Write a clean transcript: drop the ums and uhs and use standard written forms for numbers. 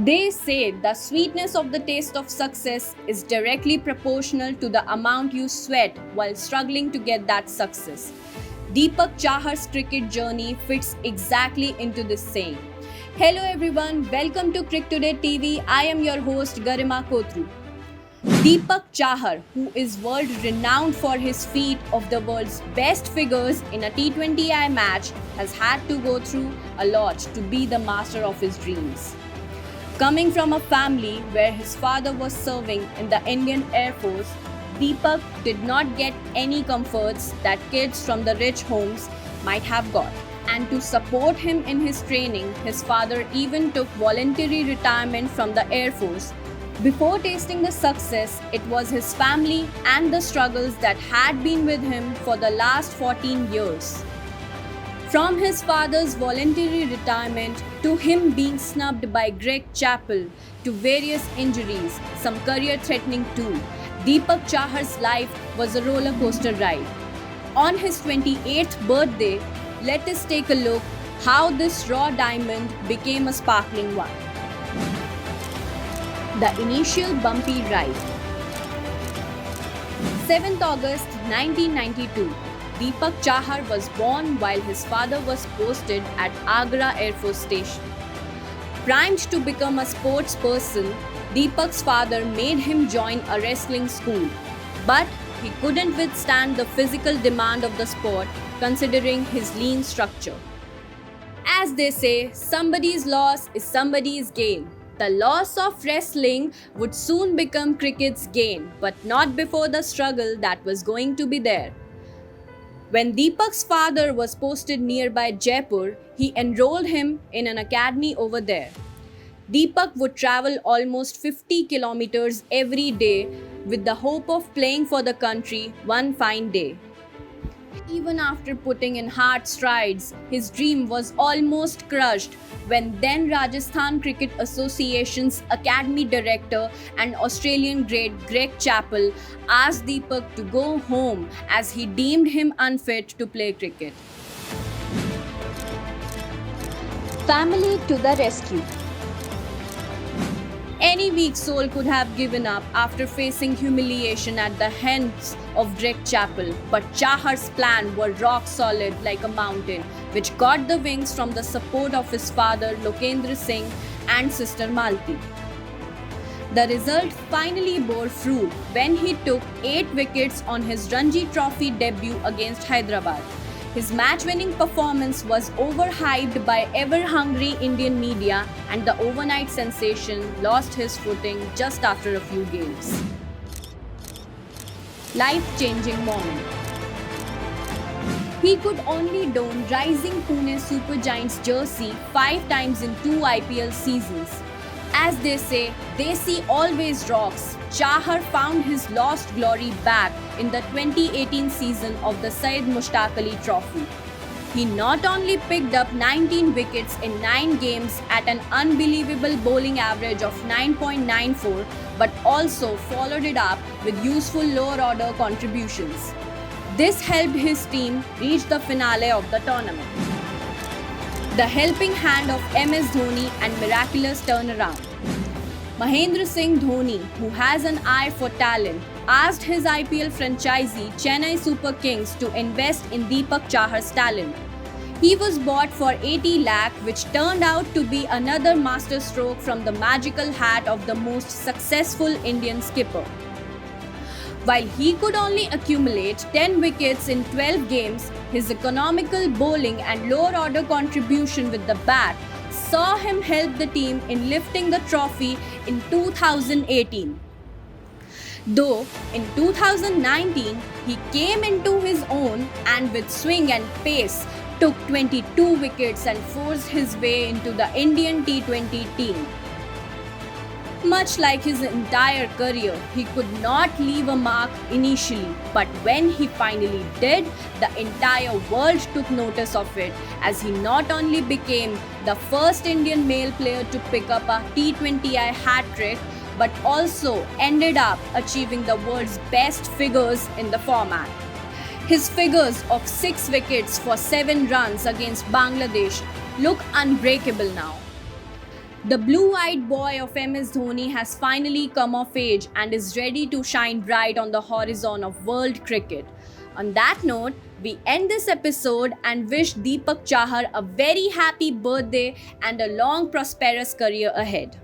They say the sweetness of the taste of success is directly proportional to the amount you sweat while struggling to get that success. Deepak Chahar's cricket journey fits exactly into this saying. Hello everyone, welcome to Cricket Today TV. I am your host Garima Kotru. Deepak Chahar, who is world renowned for his feat of the world's best figures in a T20I match, has had to go through a lot to be the master of his dreams. Coming from a family where his father was serving in the Indian Air Force, Deepak did not get any comforts that kids from the rich homes might have got. And to support him in his training, his father even took voluntary retirement from the Air Force. Before tasting the success, it was his family and the struggles that had been with him for the last 14 years. From his father's voluntary retirement to him being snubbed by Greg Chappell to various injuries, some career threatening too, Deepak Chahar's life was a roller coaster ride. On his 28th birthday, let us take a look how this raw diamond became a sparkling one. The initial bumpy ride. 7th August 1992. Deepak Chahar was born while his father was posted at Agra Air Force Station. Primed to become a sports person, Deepak's father made him join a wrestling school. But he couldn't withstand the physical demand of the sport considering his lean structure. As they say, somebody's loss is somebody's gain. The loss of wrestling would soon become cricket's gain, but not before the struggle that was going to be there. When Deepak's father was posted nearby Jaipur, he enrolled him in an academy over there. Deepak would travel almost 50 kilometers every day with the hope of playing for the country one fine day. Even after putting in hard strides, his dream was almost crushed when then Rajasthan Cricket Association's academy director and Australian great Greg Chappell asked Deepak to go home as he deemed him unfit to play cricket. Family to the rescue. Any weak soul could have given up after facing humiliation at the hands of Greg Chappell, but Chahar's plan were rock solid like a mountain, which got the wings from the support of his father Lokendra Singh and sister Malti. The result finally bore fruit when he took 8 wickets on his Ranji Trophy debut against Hyderabad. His match-winning performance was overhyped by ever-hungry Indian media, and the overnight sensation lost his footing just after a few games. Life-changing moment. He could only don rising Pune Super Giants jersey 5 times in 2 IPL seasons. As they say, Desi always rocks. Chahar found his lost glory back in the 2018 season of the Syed Mushtaq Ali Trophy. He not only picked up 19 wickets in 9 games at an unbelievable bowling average of 9.94, but also followed it up with useful lower order contributions. This helped his team reach the finale of the tournament. The helping hand of MS Dhoni and miraculous turnaround. Mahendra Singh Dhoni, who has an eye for talent, asked his IPL franchisee Chennai Super Kings to invest in Deepak Chahar's talent. He was bought for 80 lakh, which turned out to be another masterstroke from the magical hat of the most successful Indian skipper. While he could only accumulate 10 wickets in 12 games, his economical bowling and lower order contribution with the bat saw him help the team in lifting the trophy in 2018. Though in 2019, he came into his own and with swing and pace took 22 wickets and forced his way into the Indian T20 team. Much like his entire career, he could not leave a mark initially, but when he finally did, the entire world took notice of it, as he not only became the first Indian male player to pick up a T20I hat-trick, but also ended up achieving the world's best figures in the format. His figures of 6 wickets for 7 runs against Bangladesh look unbreakable now. The blue-eyed boy of MS Dhoni has finally come of age and is ready to shine bright on the horizon of world cricket. On that note, we end this episode and wish Deepak Chahar a very happy birthday and a long prosperous career ahead.